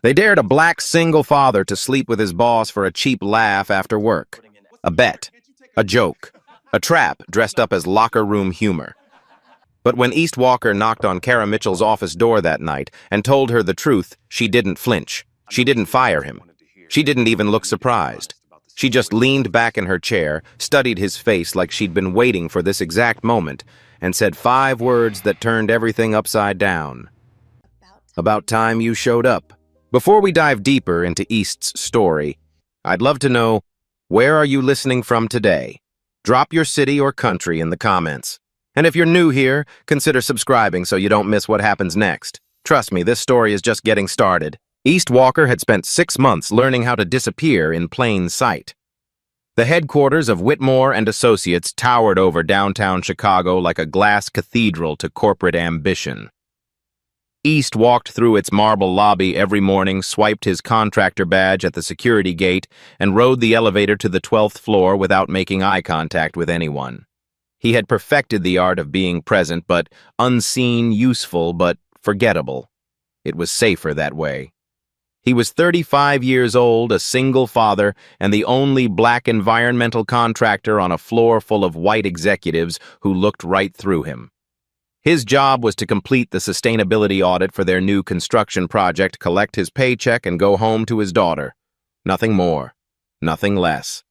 They dared a black single father to sleep with his boss for a cheap laugh after work. A bet, a joke, a trap dressed up as locker room humor. But when East Walker knocked on Kara Mitchell's office door that night and told her the truth, she didn't flinch. She didn't fire him. She didn't even look surprised. She just leaned back in her chair, studied his face like she'd been waiting for this exact moment, and said 5 words that turned everything upside down. About time you showed up. Before we dive deeper into East's story, I'd love to know, where are you listening from today? Drop your city or country in the comments. And if you're new here, consider subscribing so you don't miss what happens next. Trust me, this story is just getting started. East Walker had spent 6 months learning how to disappear in plain sight. The headquarters of Whitmore and Associates towered over downtown Chicago like a glass cathedral to corporate ambition. East walked through its marble lobby every morning, swiped his contractor badge at the security gate, and rode the elevator to the 12th floor without making eye contact with anyone. He had perfected the art of being present, but unseen, useful, but forgettable. It was safer that way. He was 35 years old, a single father, and the only black environmental contractor on a floor full of white executives who looked right through him. His job was to complete the sustainability audit for their new construction project, collect his paycheck, and go home to his daughter. Nothing more, nothing less.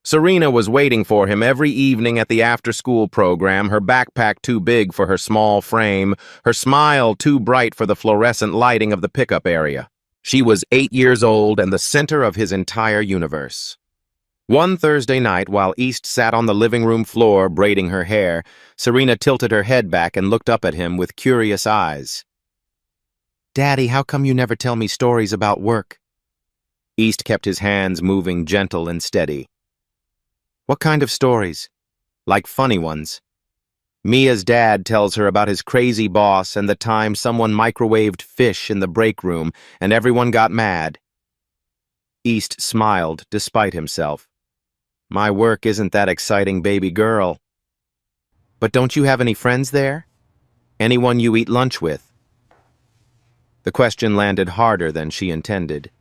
Serena was waiting for him every evening at the after-school program, her backpack too big for her small frame, her smile too bright for the fluorescent lighting of the pickup area. She was 8 years old and the center of his entire universe. One Thursday night, while East sat on the living room floor braiding her hair, Serena tilted her head back and looked up at him with curious eyes. "Daddy, how come you never tell me stories about work?" East kept his hands moving gentle and steady. "What kind of stories?" "Like funny ones." Mia's dad tells her about his crazy boss and the time someone microwaved fish in the break room and everyone got mad. East smiled despite himself. "My work isn't that exciting, baby girl." "But don't you have any friends there? Anyone you eat lunch with?" The question landed harder than she intended.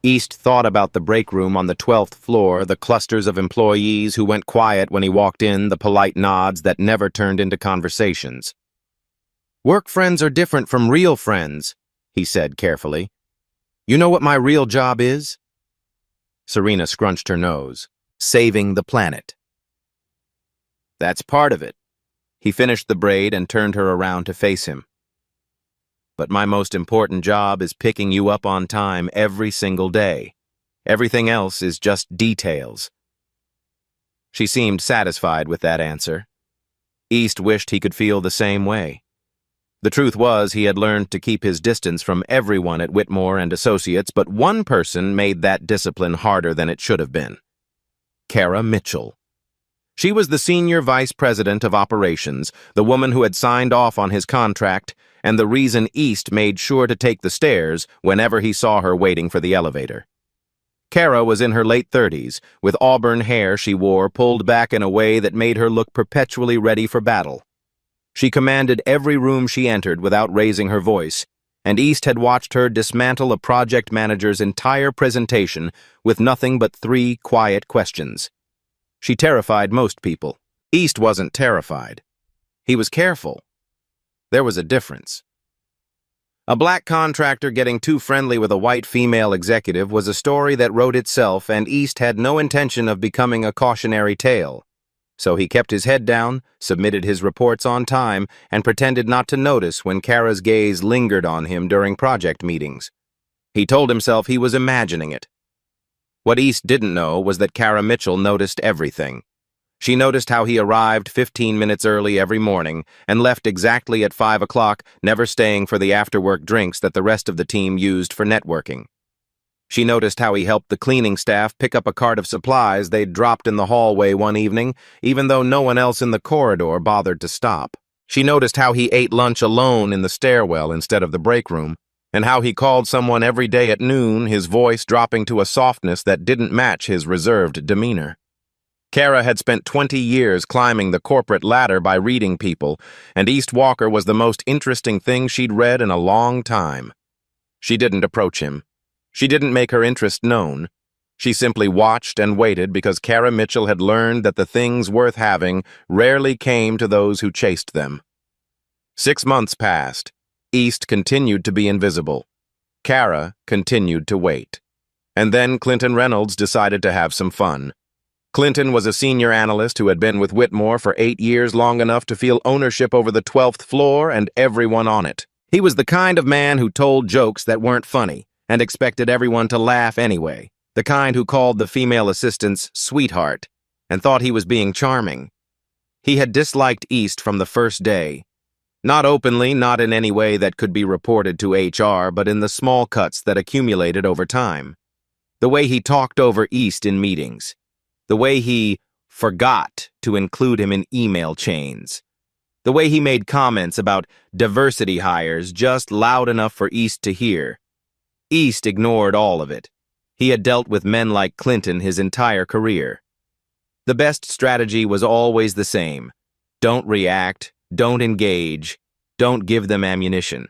East thought about the break room on the 12th floor, the clusters of employees who went quiet when he walked in, the polite nods that never turned into conversations. "Work friends are different from real friends," he said carefully. "You know what my real job is?" Serena scrunched her nose. "Saving the planet." "That's part of it." He finished the braid and turned her around to face him. "But my most important job is picking you up on time every single day. Everything else is just details." She seemed satisfied with that answer. East wished he could feel the same way. The truth was, he had learned to keep his distance from everyone at Whitmore and Associates, but one person made that discipline harder than it should have been. Kara Mitchell. She was the senior vice president of operations, the woman who had signed off on his contract, and the reason East made sure to take the stairs whenever he saw her waiting for the elevator. Kara was in her late 30s, with auburn hair she wore pulled back in a way that made her look perpetually ready for battle. She commanded every room she entered without raising her voice, and East had watched her dismantle a project manager's entire presentation with nothing but 3 quiet questions. She terrified most people. East wasn't terrified. He was careful. There was a difference. A black contractor getting too friendly with a white female executive was a story that wrote itself, and East had no intention of becoming a cautionary tale. So he kept his head down, submitted his reports on time, and pretended not to notice when Kara's gaze lingered on him during project meetings. He told himself he was imagining it. What East didn't know was that Kara Mitchell noticed everything. She noticed how he arrived 15 minutes early every morning and left exactly at 5 o'clock, never staying for the after-work drinks that the rest of the team used for networking. She noticed how he helped the cleaning staff pick up a cart of supplies they'd dropped in the hallway one evening, even though no one else in the corridor bothered to stop. She noticed how he ate lunch alone in the stairwell instead of the break room, and how he called someone every day at noon, his voice dropping to a softness that didn't match his reserved demeanor. Kara had spent 20 years climbing the corporate ladder by reading people, and East Walker was the most interesting thing she'd read in a long time. She didn't approach him. She didn't make her interest known. She simply watched and waited because Kara Mitchell had learned that the things worth having rarely came to those who chased them. 6 months passed. East continued to be invisible. Kara continued to wait. And then Clinton Reynolds decided to have some fun. Clinton was a senior analyst who had been with Whitmore for 8 years, long enough to feel ownership over the 12th floor and everyone on it. He was the kind of man who told jokes that weren't funny and expected everyone to laugh anyway. The kind who called the female assistants sweetheart and thought he was being charming. He had disliked East from the first day. Not openly, not in any way that could be reported to HR, but in the small cuts that accumulated over time. The way he talked over East in meetings. The way he forgot to include him in email chains. The way he made comments about diversity hires just loud enough for East to hear. East ignored all of it. He had dealt with men like Clinton his entire career. The best strategy was always the same. Don't react, don't engage, don't give them ammunition.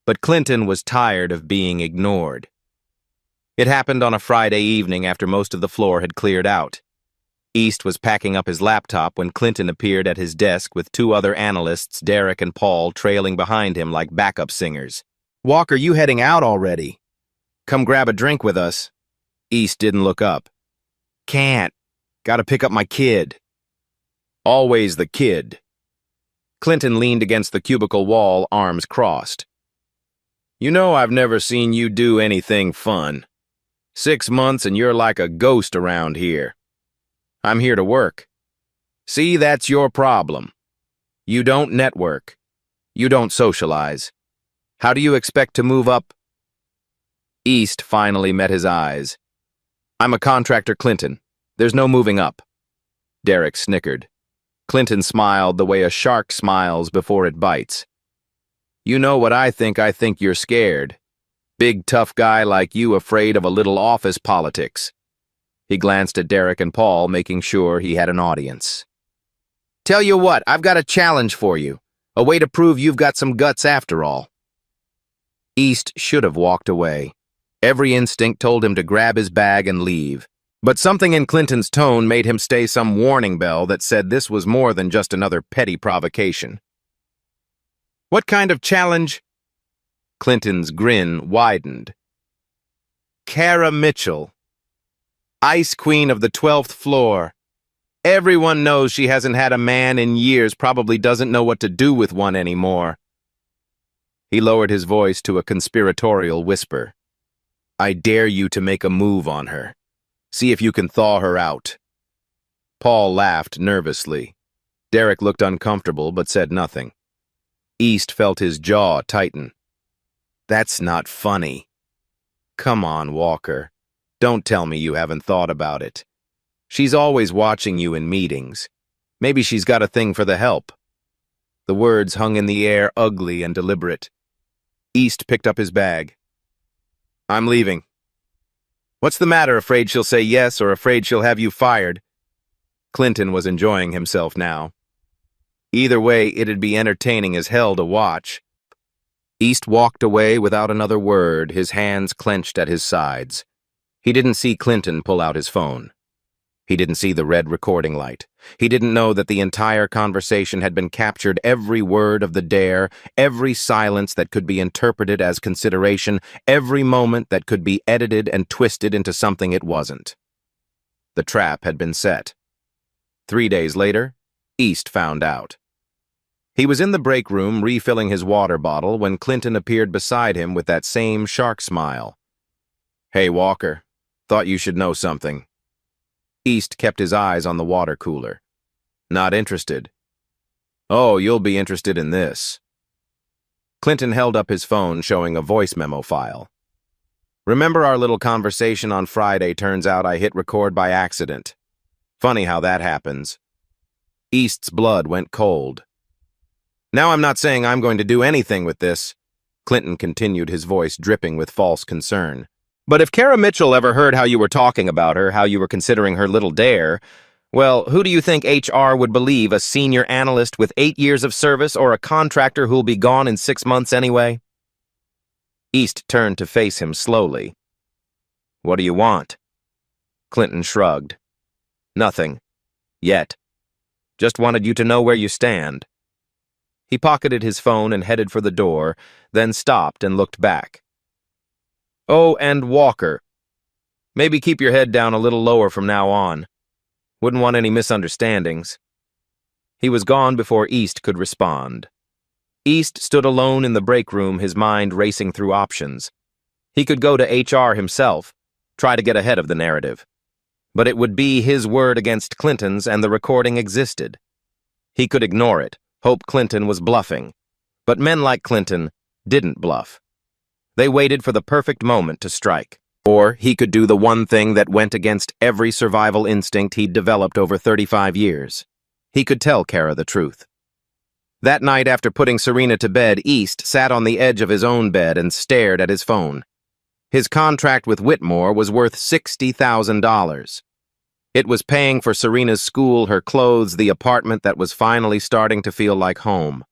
But Clinton was tired of being ignored. It happened on a Friday evening after most of the floor had cleared out. East was packing up his laptop when Clinton appeared at his desk with 2 other analysts, Derek and Paul, trailing behind him like backup singers. "Walker, you heading out already? Come grab a drink with us." East didn't look up. "Can't. Gotta pick up my kid." "Always the kid." Clinton leaned against the cubicle wall, arms crossed. "You know I've never seen you do anything fun. 6 months and you're like a ghost around here. I'm here to work. See, that's your problem. You don't network. You don't socialize. How do you expect to move up?" East finally met his eyes. "I'm a contractor, Clinton. There's no moving up." Derek snickered. Clinton smiled the way a shark smiles before it bites. "You know what I think you're scared. Big tough guy like you afraid of a little office politics." He glanced at Derek and Paul, making sure he had an audience. "Tell you what, I've got a challenge for you. A way to prove you've got some guts after all." East should have walked away. Every instinct told him to grab his bag and leave. But something in Clinton's tone made him stay some warning bell that said this was more than just another petty provocation. "What kind of challenge?" Clinton's grin widened. "Kara Mitchell. Ice Queen of the 12th floor. Everyone knows she hasn't had a man in years, probably doesn't know what to do with one anymore." He lowered his voice to a conspiratorial whisper. "I dare you to make a move on her. See if you can thaw her out." Paul laughed nervously. Derek looked uncomfortable but said nothing. East felt his jaw tighten. "That's not funny." "Come on, Walker. Don't tell me you haven't thought about it. She's always watching you in meetings. Maybe she's got a thing for the help." The words hung in the air, ugly and deliberate. East picked up his bag. "I'm leaving." "What's the matter, afraid she'll say yes or afraid she'll have you fired?" Clinton was enjoying himself now. Either way, it'd be entertaining as hell to watch. East walked away without another word, his hands clenched at his sides. He didn't see Clinton pull out his phone. He didn't see the red recording light. He didn't know that the entire conversation had been captured, every word of the dare, every silence that could be interpreted as consideration, every moment that could be edited and twisted into something it wasn't. The trap had been set. 3 days later, East found out. He was in the break room refilling his water bottle when Clinton appeared beside him with that same shark smile. "Hey, Walker, thought you should know something." East kept his eyes on the water cooler. "Not interested." "Oh, you'll be interested in this." Clinton held up his phone, showing a voice memo file. "Remember our little conversation on Friday? Turns out I hit record by accident. Funny how that happens." East's blood went cold. "Now I'm not saying I'm going to do anything with this," Clinton continued, his voice dripping with false concern. "But if Kara Mitchell ever heard how you were talking about her, how you were considering her little dare, well, who do you think HR would believe, a senior analyst with 8 years of service or a contractor who'll be gone in 6 months anyway?" East turned to face him slowly. "What do you want?" Clinton shrugged. "Nothing. Yet. Just wanted you to know where you stand." He pocketed his phone and headed for the door, then stopped and looked back. "Oh, and Walker. Maybe keep your head down a little lower from now on. Wouldn't want any misunderstandings." He was gone before East could respond. East stood alone in the break room, his mind racing through options. He could go to HR himself, try to get ahead of the narrative. But it would be his word against Clinton's, and the recording existed. He could ignore it, hope Clinton was bluffing. But men like Clinton didn't bluff. They waited for the perfect moment to strike. Or he could do the one thing that went against every survival instinct he'd developed over 35 years. He could tell Kara the truth. That night, after putting Serena to bed, East sat on the edge of his own bed and stared at his phone. His contract with Whitmore was worth $60,000. It was paying for Serena's school, her clothes, the apartment that was finally starting to feel like home.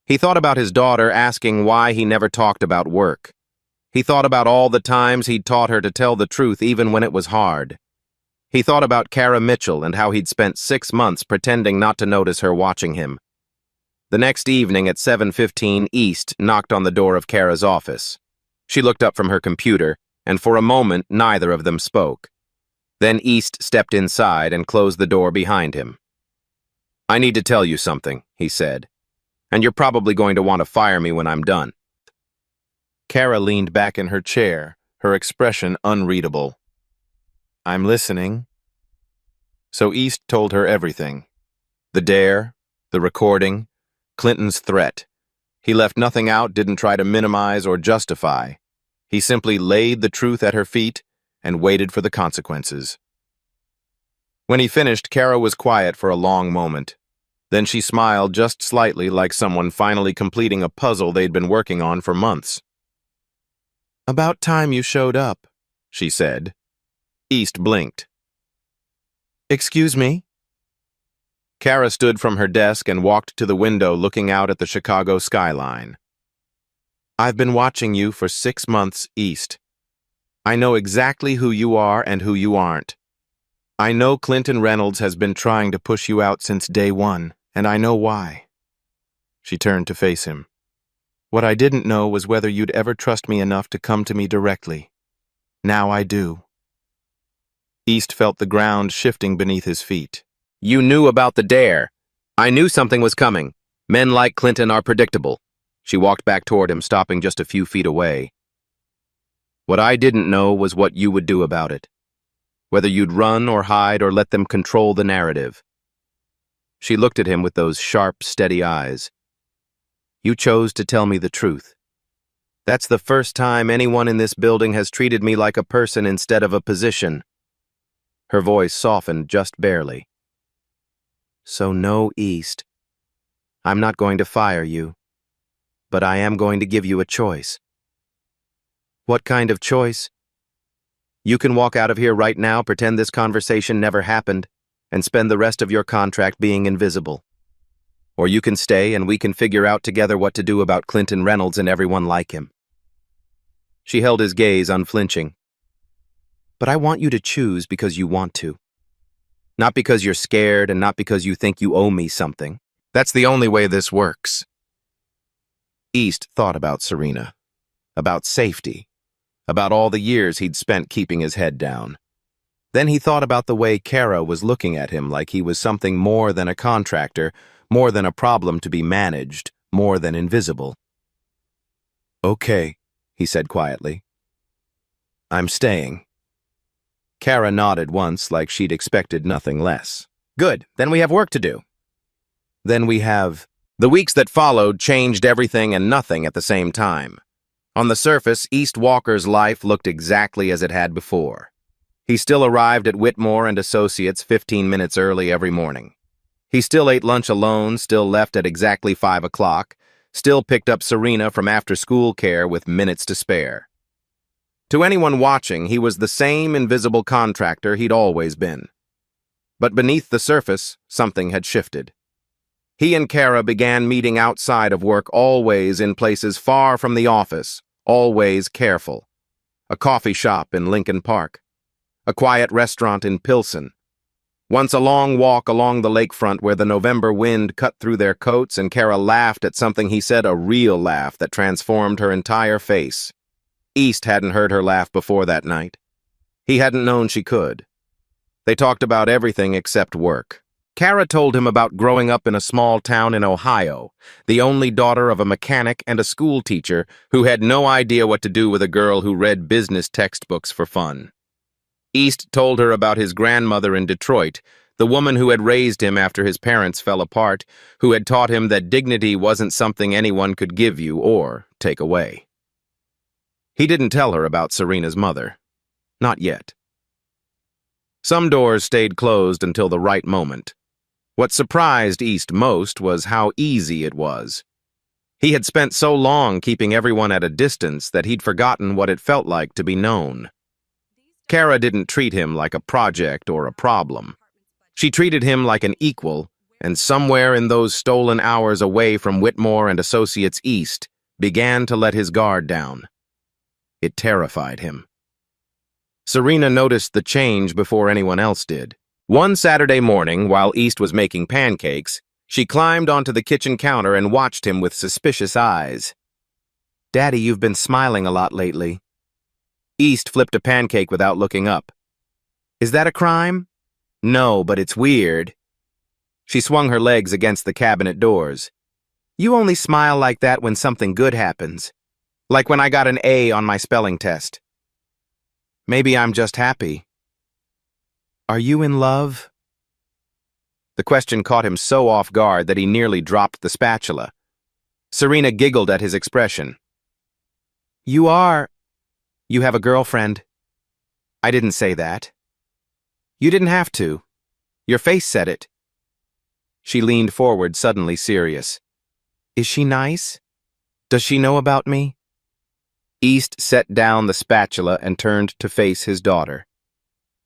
He thought about his daughter, asking why he never talked about work. He thought about all the times he'd taught her to tell the truth even when it was hard. He thought about Kara Mitchell and how he'd spent 6 months pretending not to notice her watching him. The next evening at 7:15, East knocked on the door of Kara's office. She looked up from her computer, and for a moment neither of them spoke. Then East stepped inside and closed the door behind him. "I need to tell you something," he said, "and you're probably going to want to fire me when I'm done." Kara leaned back in her chair, her expression unreadable. "I'm listening." So East told her everything. The dare, the recording, Clinton's threat. He left nothing out, didn't try to minimize or justify. He simply laid the truth at her feet and waited for the consequences. When he finished, Kara was quiet for a long moment. Then she smiled just slightly, like someone finally completing a puzzle they'd been working on for months. "About time you showed up," she said. East blinked. "Excuse me?" Kara stood from her desk and walked to the window, looking out at the Chicago skyline. "I've been watching you for 6 months, East. I know exactly who you are and who you aren't. I know Clinton Reynolds has been trying to push you out since day one, and I know why." She turned to face him. "What I didn't know was whether you'd ever trust me enough to come to me directly. Now I do." East felt the ground shifting beneath his feet. "You knew about the dare. I knew something was coming. Men like Clinton are predictable." She walked back toward him, stopping just a few feet away. "What I didn't know was what you would do about it. Whether you'd run or hide or let them control the narrative." She looked at him with those sharp, steady eyes. "You chose to tell me the truth. That's the first time anyone in this building has treated me like a person instead of a position." Her voice softened just barely. "So no, East. I'm not going to fire you, but I am going to give you a choice." "What kind of choice?" "You can walk out of here right now, pretend this conversation never happened, and spend the rest of your contract being invisible. Or you can stay and we can figure out together what to do about Clinton Reynolds and everyone like him." She held his gaze unflinching. "But I want you to choose because you want to. Not because you're scared and not because you think you owe me something. That's the only way this works." East thought about Serena, about safety, about all the years he'd spent keeping his head down. Then he thought about the way Kara was looking at him like he was something more than a contractor, more than a problem to be managed, more than invisible. "Okay," he said quietly. "I'm staying." Kara nodded once, like she'd expected nothing less. "Good, then we have work to do." "Then we have..." The weeks that followed changed everything and nothing at the same time. On the surface, East Walker's life looked exactly as it had before. He still arrived at Whitmore and Associates 15 minutes early every morning. He still ate lunch alone, still left at exactly 5 o'clock, still picked up Serena from after-school care with minutes to spare. To anyone watching, he was the same invisible contractor he'd always been. But beneath the surface, something had shifted. He and Kara began meeting outside of work, always in places far from the office, always careful. A coffee shop in Lincoln Park. A quiet restaurant in Pilsen. Once a long walk along the lakefront where the November wind cut through their coats and Kara laughed at something he said, a real laugh that transformed her entire face. East hadn't heard her laugh before that night. He hadn't known she could. They talked about everything except work. Kara told him about growing up in a small town in Ohio, the only daughter of a mechanic and a school teacher who had no idea what to do with a girl who read business textbooks for fun. East told her about his grandmother in Detroit, the woman who had raised him after his parents fell apart, who had taught him that dignity wasn't something anyone could give you or take away. He didn't tell her about Serena's mother. Not yet. Some doors stayed closed until the right moment. What surprised East most was how easy it was. He had spent so long keeping everyone at a distance that he'd forgotten what it felt like to be known. Kara didn't treat him like a project or a problem. She treated him like an equal, and somewhere in those stolen hours away from Whitmore and Associates East began to let his guard down. It terrified him. Serena noticed the change before anyone else did. One Saturday morning, while East was making pancakes, she climbed onto the kitchen counter and watched him with suspicious eyes. "Daddy, you've been smiling a lot lately." East flipped a pancake without looking up. "Is that a crime?" "No, but it's weird." She swung her legs against the cabinet doors. "You only smile like that when something good happens. Like when I got an A on my spelling test." "Maybe I'm just happy." "Are you in love?" The question caught him so off guard that he nearly dropped the spatula. Serena giggled at his expression. "You are. You have a girlfriend." "I didn't say that." "You didn't have to. Your face said it." She leaned forward, suddenly serious. "Is she nice? Does she know about me?" East set down the spatula and turned to face his daughter.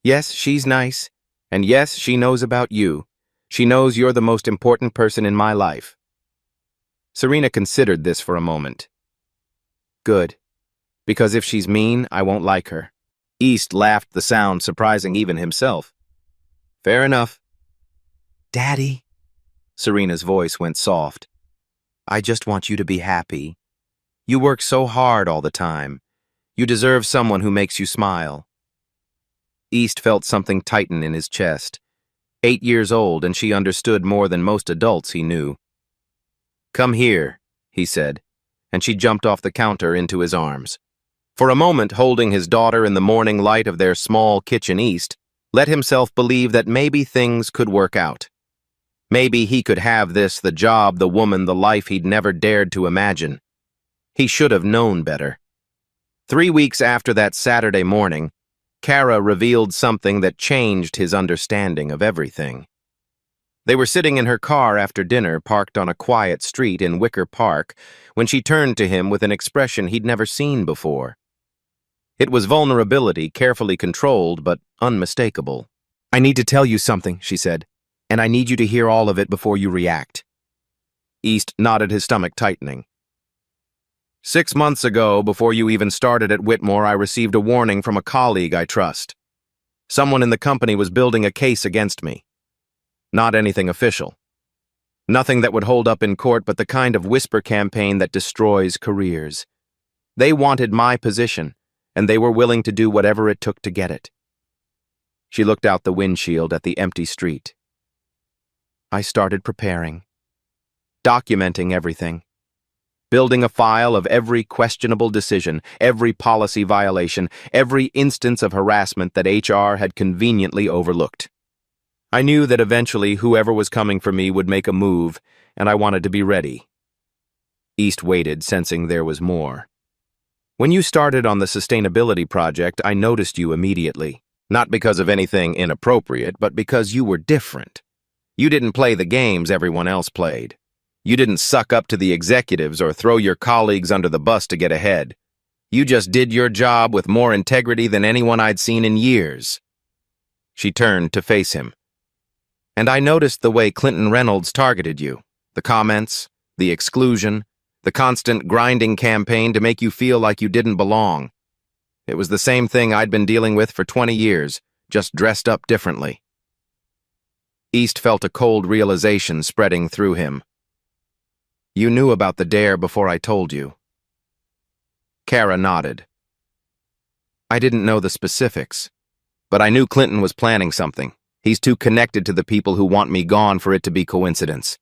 "Yes, she's nice. And yes, she knows about you. She knows you're the most important person in my life." Serena considered this for a moment. "Good. Because if she's mean, I won't like her." East laughed, the sound surprising even himself. "Fair enough." "Daddy," Serena's voice went soft. "I just want you to be happy. You work so hard all the time. You deserve someone who makes you smile." East felt something tighten in his chest. 8 years old, and she understood more than most adults he knew. "Come here," he said, and she jumped off the counter into his arms. For a moment, holding his daughter in the morning light of their small kitchen, East let himself believe that maybe things could work out. Maybe he could have this, the job, the woman, the life he'd never dared to imagine. He should have known better. 3 weeks after that Saturday morning, Kara revealed something that changed his understanding of everything. They were sitting in her car after dinner, parked on a quiet street in Wicker Park, when she turned to him with an expression he'd never seen before. It was vulnerability, carefully controlled, but unmistakable. "I need to tell you something," she said, "and I need you to hear all of it before you react." East nodded, his stomach tightening. 6 months ago, before you even started at Whitmore, I received a warning from a colleague I trust. Someone in the company was building a case against me. Not anything official. Nothing that would hold up in court, but the kind of whisper campaign that destroys careers. They wanted my position, and they were willing to do whatever it took to get it. She looked out the windshield at the empty street. I started preparing, documenting everything, building a file of every questionable decision, every policy violation, every instance of harassment that HR had conveniently overlooked. I knew that eventually whoever was coming for me would make a move, and I wanted to be ready. East waited, sensing there was more. When you started on the sustainability project, I noticed you immediately. Not because of anything inappropriate, but because you were different. You didn't play the games everyone else played. You didn't suck up to the executives or throw your colleagues under the bus to get ahead. You just did your job with more integrity than anyone I'd seen in years. She turned to face him. And I noticed the way Clinton Reynolds targeted you. The comments, the exclusion, The constant grinding campaign to make you feel like you didn't belong. It was the same thing I'd been dealing with for 20 years, just dressed up differently. East felt a cold realization spreading through him. You knew about the dare before I told you. Kara nodded. I didn't know the specifics, but I knew Clinton was planning something. He's too connected to the people who want me gone for it to be coincidence.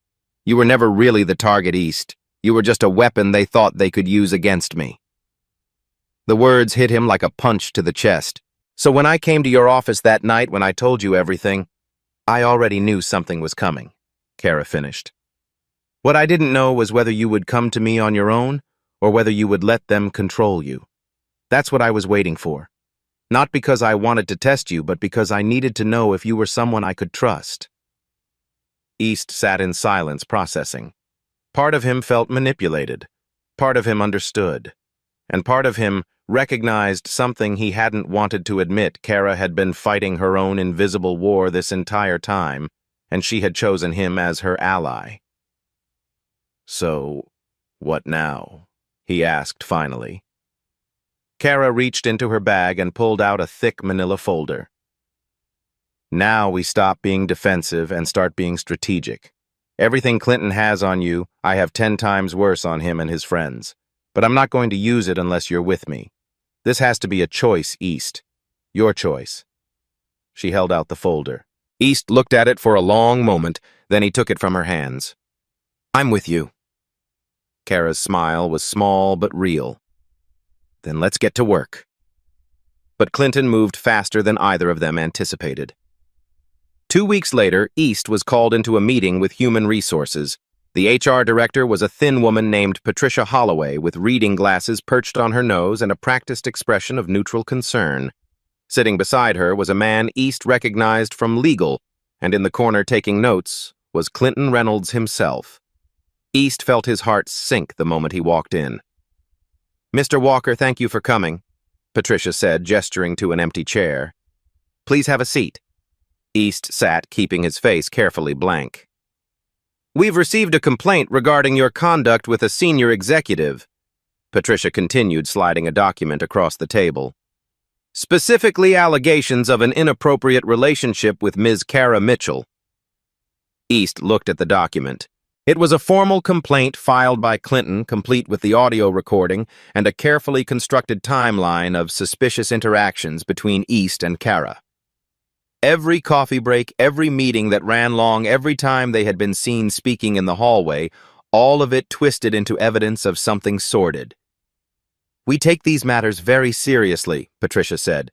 You were never really the target, East. You were just a weapon they thought they could use against me. The words hit him like a punch to the chest. So when I came to your office that night when I told you everything, I already knew something was coming, Kara finished. What I didn't know was whether you would come to me on your own or whether you would let them control you. That's what I was waiting for. Not because I wanted to test you, but because I needed to know if you were someone I could trust. East sat in silence, processing. Part of him felt manipulated. Part of him understood. And part of him recognized something he hadn't wanted to admit. Kara had been fighting her own invisible war this entire time, and she had chosen him as her ally. So, what now? He asked finally. Kara reached into her bag and pulled out a thick manila folder. Now we stop being defensive and start being strategic. Everything Clinton has on you, I have 10 times worse on him and his friends. But I'm not going to use it unless you're with me. This has to be a choice, East. Your choice. She held out the folder. East looked at it for a long moment, then he took it from her hands. I'm with you. Kara's smile was small but real. Then let's get to work. But Clinton moved faster than either of them anticipated. 2 weeks later, East was called into a meeting with Human Resources. The HR director was a thin woman named Patricia Holloway with reading glasses perched on her nose and a practiced expression of neutral concern. Sitting beside her was a man East recognized from legal, and in the corner taking notes was Clinton Reynolds himself. East felt his heart sink the moment he walked in. Mr. Walker, thank you for coming, Patricia said, gesturing to an empty chair. Please have a seat. East sat, keeping his face carefully blank. We've received a complaint regarding your conduct with a senior executive, Patricia continued, sliding a document across the table. Specifically allegations of an inappropriate relationship with Ms. Kara Mitchell. East looked at the document. It was a formal complaint filed by Clinton, complete with the audio recording and a carefully constructed timeline of suspicious interactions between East and Kara. Every coffee break, every meeting that ran long, every time they had been seen speaking in the hallway, all of it twisted into evidence of something sordid. We take these matters very seriously, Patricia said.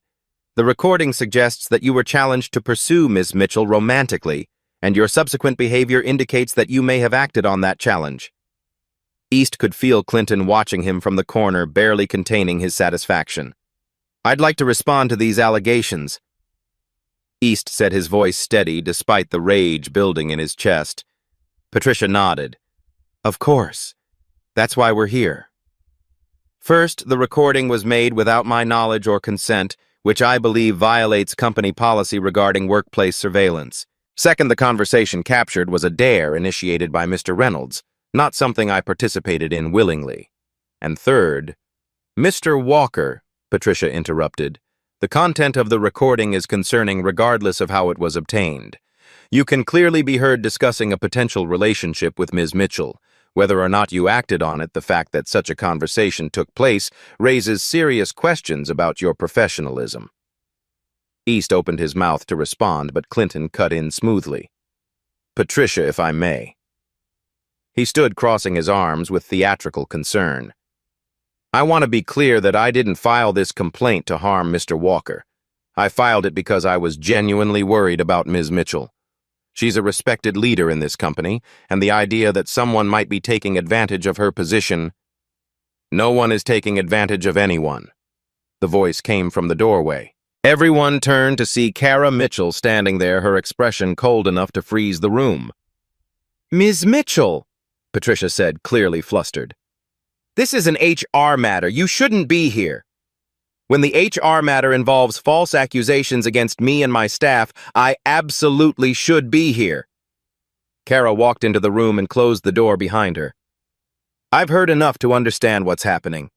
The recording suggests that you were challenged to pursue Ms. Mitchell romantically, and your subsequent behavior indicates that you may have acted on that challenge. East could feel Clinton watching him from the corner, barely containing his satisfaction. I'd like to respond to these allegations. East said, his voice steady despite the rage building in his chest. Patricia nodded. Of course. That's why we're here. First, the recording was made without my knowledge or consent, which I believe violates company policy regarding workplace surveillance. Second, the conversation captured was a dare initiated by Mr. Reynolds, not something I participated in willingly. And third, Mr. Walker, Patricia interrupted, the content of the recording is concerning regardless of how it was obtained. You can clearly be heard discussing a potential relationship with Ms. Mitchell. Whether or not you acted on it, the fact that such a conversation took place raises serious questions about your professionalism. East opened his mouth to respond, but Clinton cut in smoothly. Patricia, if I may. He stood crossing his arms with theatrical concern. I want to be clear that I didn't file this complaint to harm Mr. Walker. I filed it because I was genuinely worried about Ms. Mitchell. She's a respected leader in this company, and the idea that someone might be taking advantage of her position. No one is taking advantage of anyone. The voice came from the doorway. Everyone turned to see Kara Mitchell standing there, her expression cold enough to freeze the room. Ms. Mitchell, Patricia said, clearly flustered. This is an HR matter. You shouldn't be here. When the HR matter involves false accusations against me and my staff, I absolutely should be here. Kara walked into the room and closed the door behind her. I've heard enough to understand what's happening.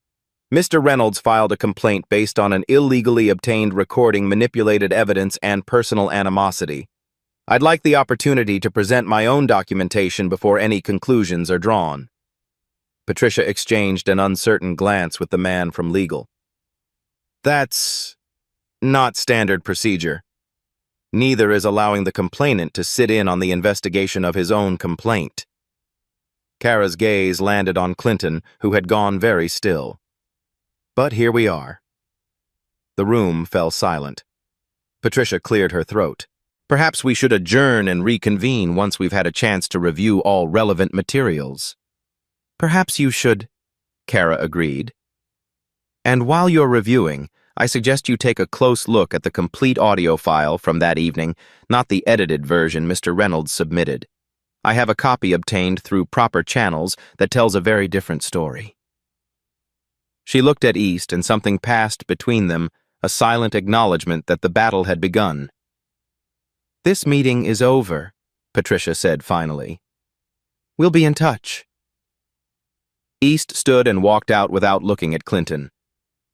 Mr. Reynolds filed a complaint based on an illegally obtained recording, manipulated evidence, and personal animosity. I'd like the opportunity to present my own documentation before any conclusions are drawn. Patricia exchanged an uncertain glance with the man from legal. That's not standard procedure. Neither is allowing the complainant to sit in on the investigation of his own complaint. Kara's gaze landed on Clinton, who had gone very still. But here we are. The room fell silent. Patricia cleared her throat. Perhaps we should adjourn and reconvene once we've had a chance to review all relevant materials. Perhaps you should, Kara agreed. And while you're reviewing, I suggest you take a close look at the complete audio file from that evening, not the edited version Mr. Reynolds submitted. I have a copy obtained through proper channels that tells a very different story. She looked at East, and something passed between them, a silent acknowledgement that the battle had begun. This meeting is over, Patricia said finally. We'll be in touch. East stood and walked out without looking at Clinton.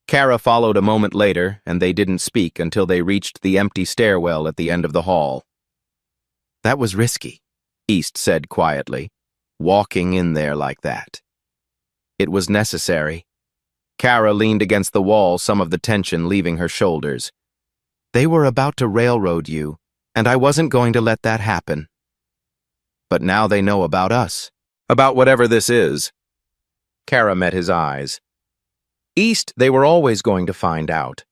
Kara followed a moment later, and they didn't speak until they reached the empty stairwell at the end of the hall. That was risky, East said quietly, walking in there like that. It was necessary. Kara leaned against the wall, some of the tension leaving her shoulders. They were about to railroad you, and I wasn't going to let that happen. But now they know about us, about whatever this is. Kara met his eyes. East, they were always going to find out.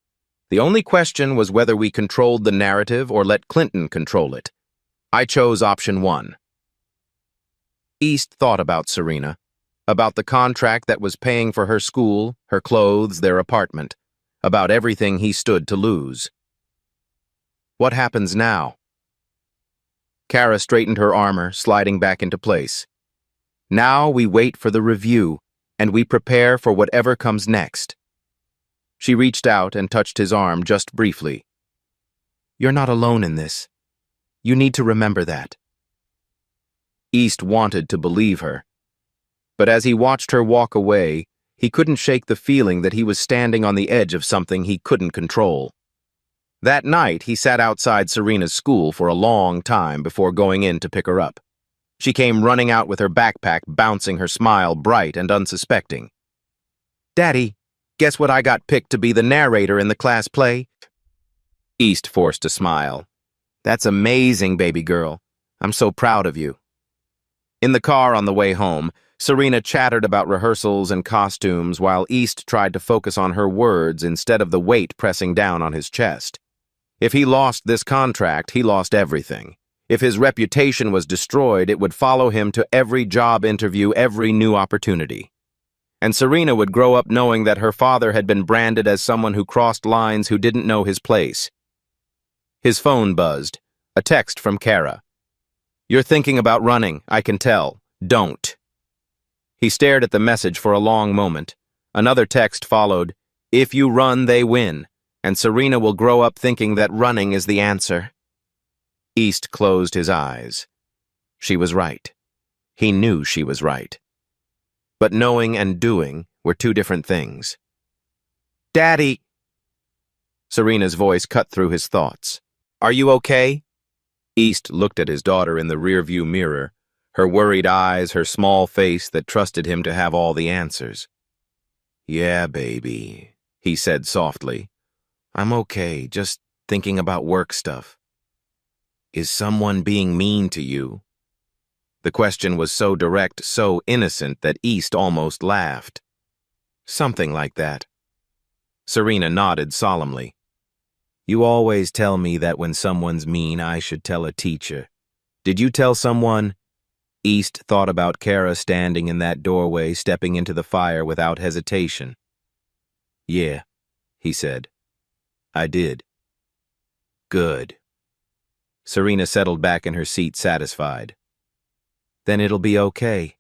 The only question was whether we controlled the narrative or let Clinton control it. I chose option 1. East thought about Serena, about the contract that was paying for her school, her clothes, their apartment, about everything he stood to lose. What happens now? Kara straightened her armor, sliding back into place. Now we wait for the review, and we prepare for whatever comes next. She reached out and touched his arm just briefly. You're not alone in this. You need to remember that. East wanted to believe her. But as he watched her walk away, he couldn't shake the feeling that he was standing on the edge of something he couldn't control. That night, he sat outside Serena's school for a long time before going in to pick her up. She came running out with her backpack, bouncing her smile bright and unsuspecting. Daddy, guess what I got picked to be the narrator in the class play? East forced a smile. That's amazing, baby girl. I'm so proud of you. In the car on the way home, Serena chattered about rehearsals and costumes while East tried to focus on her words instead of the weight pressing down on his chest. If he lost this contract, he lost everything. If his reputation was destroyed, it would follow him to every job interview, every new opportunity. And Serena would grow up knowing that her father had been branded as someone who crossed lines, who didn't know his place. His phone buzzed. A text from Kara. You're thinking about running, I can tell. Don't. He stared at the message for a long moment. Another text followed. If you run, they win. And Serena will grow up thinking that running is the answer. East closed his eyes. She was right. He knew she was right. But knowing and doing were two different things. Daddy! Serena's voice cut through his thoughts. Are you okay? East looked at his daughter in the rearview mirror, her worried eyes, her small face that trusted him to have all the answers. Yeah, baby, he said softly. I'm okay, just thinking about work stuff. Is someone being mean to you? The question was so direct, so innocent that East almost laughed. Something like that. Serena nodded solemnly. You always tell me that when someone's mean, I should tell a teacher. Did you tell someone? East thought about Kara standing in that doorway, stepping into the fire without hesitation. Yeah, he said. I did. Good. Serena settled back in her seat, satisfied. Then it'll be okay.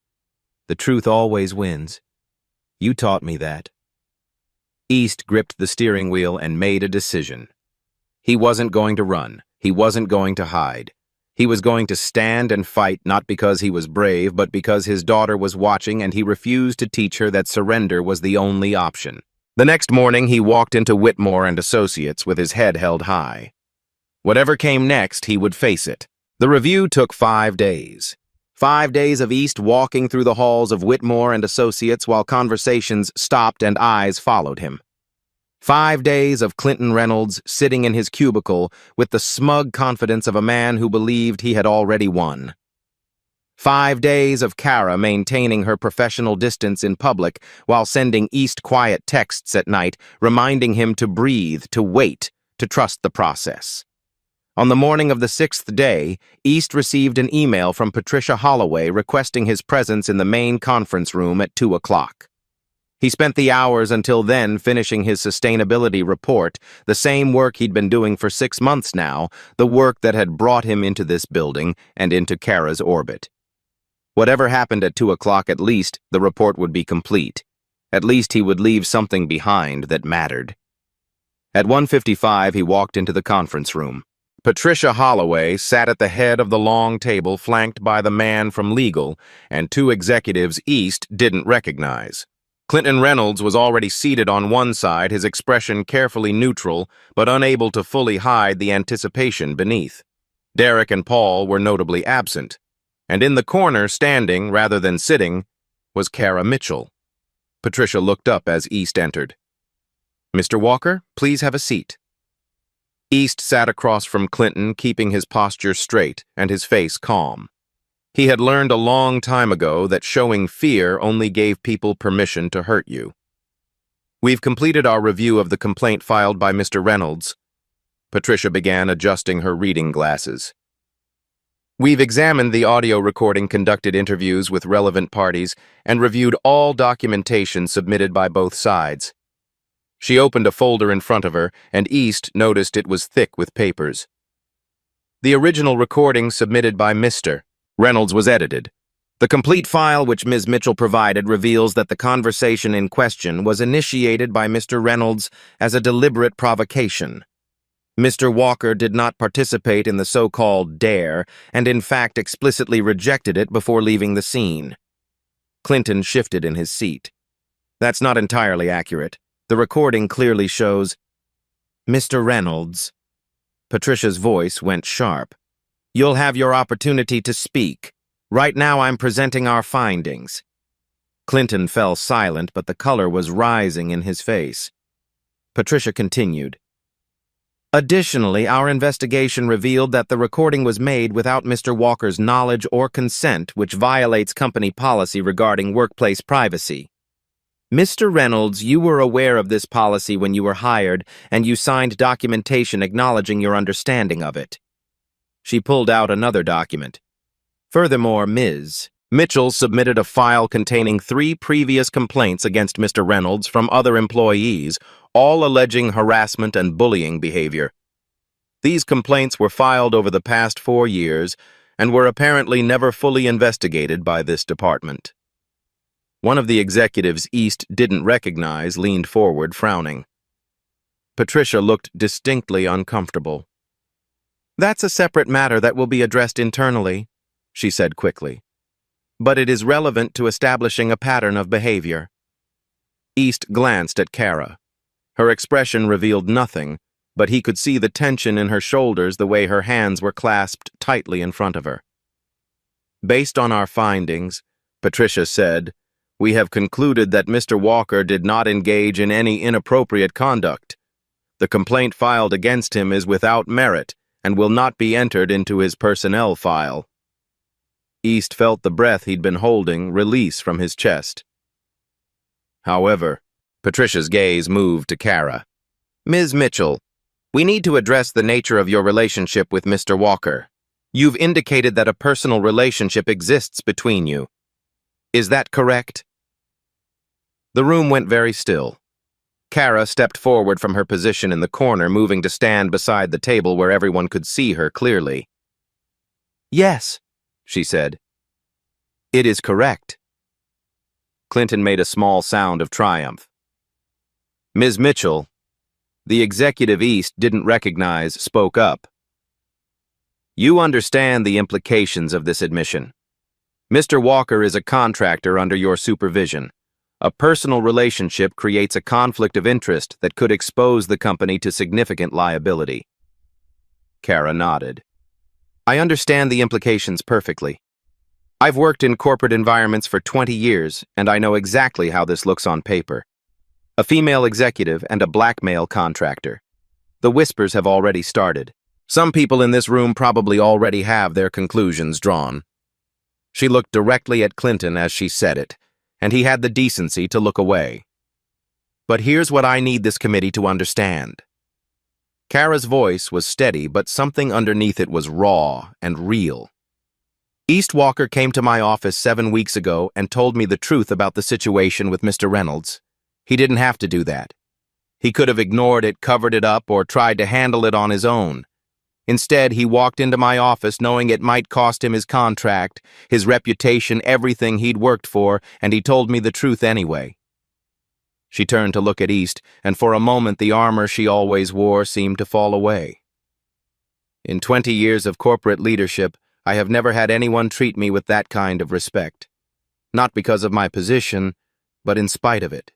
The truth always wins. You taught me that. East gripped the steering wheel and made a decision. He wasn't going to run. He wasn't going to hide. He was going to stand and fight not because he was brave, but because his daughter was watching and he refused to teach her that surrender was the only option. The next morning, he walked into Whitmore and Associates with his head held high. Whatever came next, he would face it. The review took 5 days. 5 days of East walking through the halls of Whitmore and Associates while conversations stopped and eyes followed him. 5 days of Clinton Reynolds sitting in his cubicle with the smug confidence of a man who believed he had already won. 5 days of Kara maintaining her professional distance in public while sending East quiet texts at night, reminding him to breathe, to wait, to trust the process. On the morning of the 6th day, East received an email from Patricia Holloway requesting his presence in the main conference room at 2 o'clock. He spent the hours until then finishing his sustainability report, the same work he'd been doing for 6 months now, the work that had brought him into this building and into Kara's orbit. Whatever happened at 2 o'clock, at least the report would be complete. At least he would leave something behind that mattered. At 1:55, he walked into the conference room. Patricia Holloway sat at the head of the long table flanked by the man from legal and 2 executives East didn't recognize. Clinton Reynolds was already seated on one side, his expression carefully neutral, but unable to fully hide the anticipation beneath. Derek and Paul were notably absent, and in the corner, standing rather than sitting, was Kara Mitchell. Patricia looked up as East entered. "Mr. Walker, please have a seat." East sat across from Clinton, keeping his posture straight and his face calm. He had learned a long time ago that showing fear only gave people permission to hurt you. "We've completed our review of the complaint filed by Mr. Reynolds." Patricia began adjusting her reading glasses. "We've examined the audio recording, conducted interviews with relevant parties, and reviewed all documentation submitted by both sides." She opened a folder in front of her, and East noticed it was thick with papers. "The original recording submitted by Mr. Reynolds was edited. The complete file which Ms. Mitchell provided reveals that the conversation in question was initiated by Mr. Reynolds as a deliberate provocation. Mr. Walker did not participate in the so-called dare, and in fact explicitly rejected it before leaving the scene." Clinton shifted in his seat. "That's not entirely accurate. The recording clearly shows—" "Mr. Reynolds." Patricia's voice went sharp. "You'll have your opportunity to speak. Right now I'm presenting our findings." Clinton fell silent, but the color was rising in his face. Patricia continued. "Additionally, our investigation revealed that the recording was made without Mr. Walker's knowledge or consent, which violates company policy regarding workplace privacy. Mr. Reynolds, you were aware of this policy when you were hired, and you signed documentation acknowledging your understanding of it." She pulled out another document. "Furthermore, Ms. Mitchell submitted a file containing 3 previous complaints against Mr. Reynolds from other employees, all alleging harassment and bullying behavior. These complaints were filed over the past 4 years and were apparently never fully investigated by this department." One of the executives East didn't recognize leaned forward, frowning. Patricia looked distinctly uncomfortable. "That's a separate matter that will be addressed internally," she said quickly. "But it is relevant to establishing a pattern of behavior." East glanced at Kara. Her expression revealed nothing, but he could see the tension in her shoulders the way her hands were clasped tightly in front of her. "Based on our findings," Patricia said, "we have concluded that Mr. Walker did not engage in any inappropriate conduct. The complaint filed against him is without merit and will not be entered into his personnel file." East felt the breath he'd been holding release from his chest. "However," Patricia's gaze moved to Kara. "Ms. Mitchell, we need to address the nature of your relationship with Mr. Walker. You've indicated that a personal relationship exists between you. Is that correct?" The room went very still. Kara stepped forward from her position in the corner, moving to stand beside the table where everyone could see her clearly. "Yes," she said. "It is correct." Clinton made a small sound of triumph. "Ms. Mitchell," the executive East didn't recognize, spoke up. You understand the implications of this admission. Mr. Walker is a contractor under your supervision. A personal relationship creates a conflict of interest that could expose the company to significant liability. Kara nodded. I understand the implications perfectly. I've worked in corporate environments for 20 years, and I know exactly how this looks on paper. A female executive and a black male contractor. The whispers have already started. Some people in this room probably already have their conclusions drawn. She looked directly at Clinton as she said it, and he had the decency to look away. But here's what I need this committee to understand. Kara's voice was steady, but something underneath it was raw and real. East Walker came to my office 7 weeks ago and told me the truth about the situation with Mr. Reynolds. He didn't have to do that. He could have ignored it, covered it up, or tried to handle it on his own. Instead, he walked into my office knowing it might cost him his contract, his reputation, everything he'd worked for, and he told me the truth anyway. She turned to look at East, and for a moment the armor she always wore seemed to fall away. In 20 years of corporate leadership, I have never had anyone treat me with that kind of respect. Not because of my position, but in spite of it.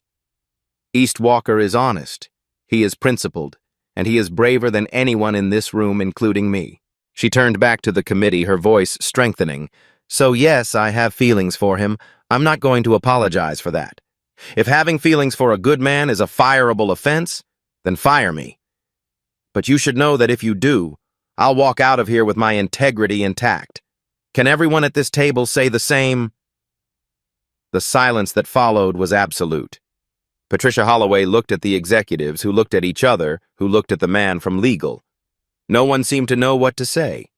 East Walker is honest, he is principled, and he is braver than anyone in this room, including me. She turned back to the committee, her voice strengthening. So yes, I have feelings for him. I'm not going to apologize for that. If having feelings for a good man is a fireable offense, then fire me. But you should know that if you do, I'll walk out of here with my integrity intact. Can everyone at this table say the same? The silence that followed was absolute. Patricia Holloway looked at the executives, who looked at each other, who looked at the man from legal. No one seemed to know what to say.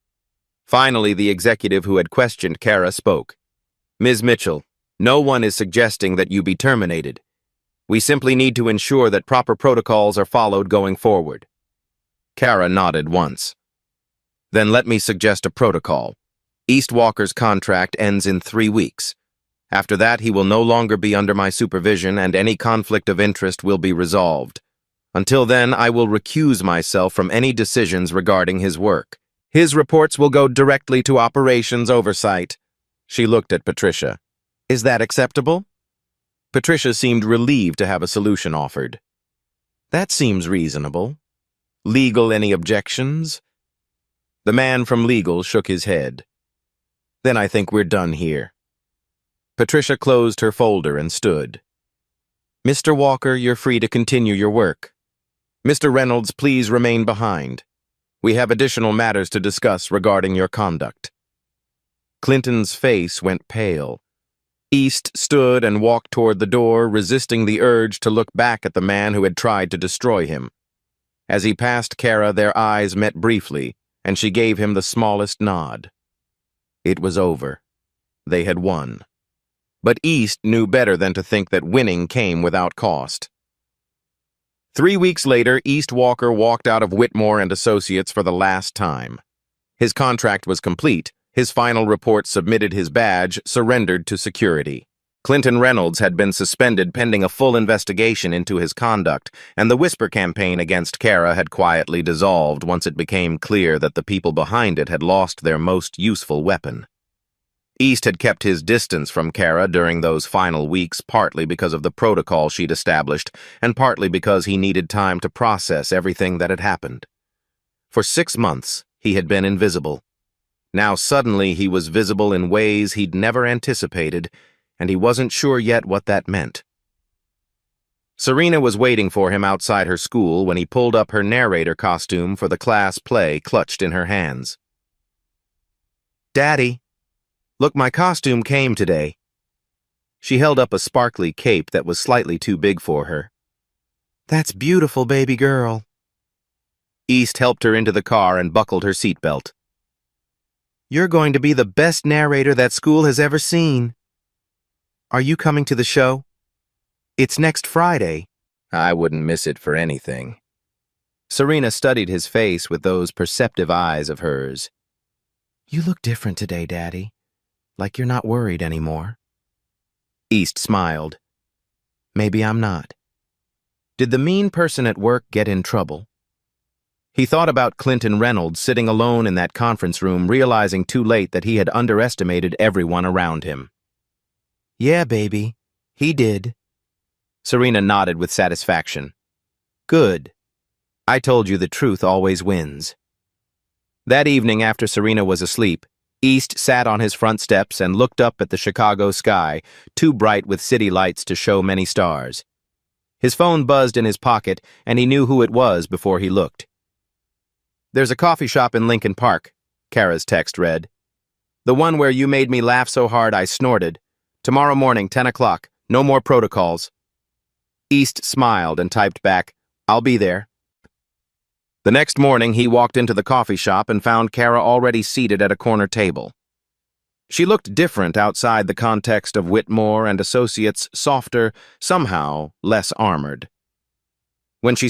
Finally, the executive who had questioned Kara spoke. Ms. Mitchell, no one is suggesting that you be terminated. We simply need to ensure that proper protocols are followed going forward. Kara nodded once. Then let me suggest a protocol. East Walker's contract ends in 3 weeks. After that, he will no longer be under my supervision and any conflict of interest will be resolved. Until then, I will recuse myself from any decisions regarding his work. His reports will go directly to operations oversight. She looked at Patricia. Is that acceptable? Patricia seemed relieved to have a solution offered. That seems reasonable. Legal, any objections? The man from legal shook his head. Then I think we're done here. Patricia closed her folder and stood. Mr. Walker, you're free to continue your work. Mr. Reynolds, please remain behind. We have additional matters to discuss regarding your conduct. Clinton's face went pale. East stood and walked toward the door, resisting the urge to look back at the man who had tried to destroy him. As he passed Kara, their eyes met briefly, and she gave him the smallest nod. It was over. They had won. But East knew better than to think that winning came without cost. 3 weeks later, East Walker walked out of Whitmore and Associates for the last time. His contract was complete, his final report submitted, his badge surrendered to security. Clinton Reynolds had been suspended pending a full investigation into his conduct, and the whisper campaign against Kara had quietly dissolved once it became clear that the people behind it had lost their most useful weapon. East had kept his distance from Kara during those final weeks, partly because of the protocol she'd established, and partly because he needed time to process everything that had happened. For 6 months, he had been invisible. Now suddenly he was visible in ways he'd never anticipated, and he wasn't sure yet what that meant. Serena was waiting for him outside her school when he pulled up her narrator costume for the class play clutched in her hands. Daddy, look, my costume came today. She held up a sparkly cape that was slightly too big for her. That's beautiful, baby girl. East helped her into the car and buckled her seatbelt. You're going to be the best narrator that school has ever seen. Are you coming to the show? It's next Friday. I wouldn't miss it for anything. Serena studied his face with those perceptive eyes of hers. You look different today, Daddy. Like you're not worried anymore. East smiled. Maybe I'm not. Did the mean person at work get in trouble? He thought about Clinton Reynolds sitting alone in that conference room, realizing too late that he had underestimated everyone around him. "Yeah, baby, he did." Serena nodded with satisfaction. "Good. I told you the truth always wins." That evening, after Serena was asleep, East sat on his front steps and looked up at the Chicago sky, too bright with city lights to show many stars. His phone buzzed in his pocket, and he knew who it was before he looked. "There's a coffee shop in Lincoln Park," Kara's text read. "The one where you made me laugh so hard I snorted. Tomorrow morning, 10 o'clock. No more protocols." East smiled and typed back, "I'll be there." The next morning, he walked into the coffee shop and found Kara already seated at a corner table. She looked different outside the context of Whitmore and Associates, softer, somehow less armored. When she